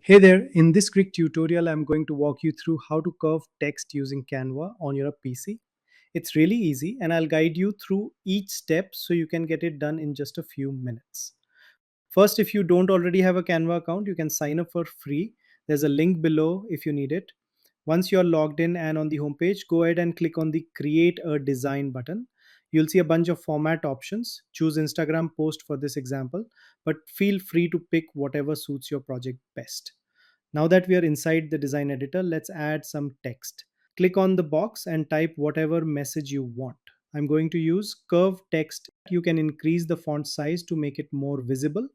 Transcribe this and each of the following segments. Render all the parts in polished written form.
Hey there, in this quick tutorial, I'm going to walk you through how to curve text using Canva on your PC. It's really easy and I'll guide you through each step so you can get it done in just a few minutes. First, if you don't already have a Canva account, you can sign up for free. There's a link below if you need it. Once you're logged in and on the homepage, go ahead and click on the Create a Design button. You'll see a bunch of format options. Choose Instagram post for this example, but feel free to pick whatever suits your project best. Now that we are inside the design editor, let's add some text. Click on the box and type whatever message you want. I'm going to use curved text. You can increase the font size to make it more visible.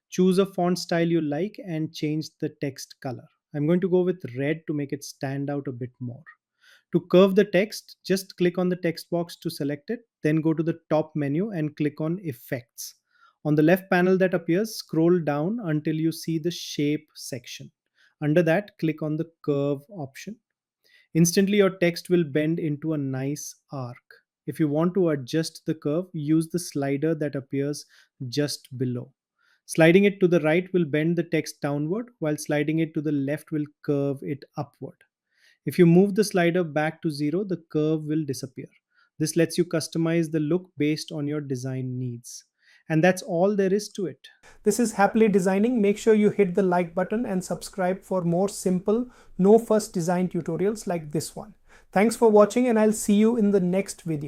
Choose a font style you like and change the text color. I'm going to go with red to make it stand out a bit more. To curve the text, just click on the text box to select it, then go to the top menu and click on Effects. On the left panel that appears, scroll down until you see the Shape section. Under that, click on the Curve option. Instantly, your text will bend into a nice arc. If you want to adjust the curve, use the slider that appears just below. Sliding it to the right will bend the text downward, while sliding it to the left will curve it upward. If you move the slider back to 0, the curve will disappear. This lets you customize the look based on your design needs. And that's all there is to it. This is Happily Designing. Make sure you hit the like button and subscribe for more simple, no fuss design tutorials like this one. Thanks for watching and I'll see you in the next video.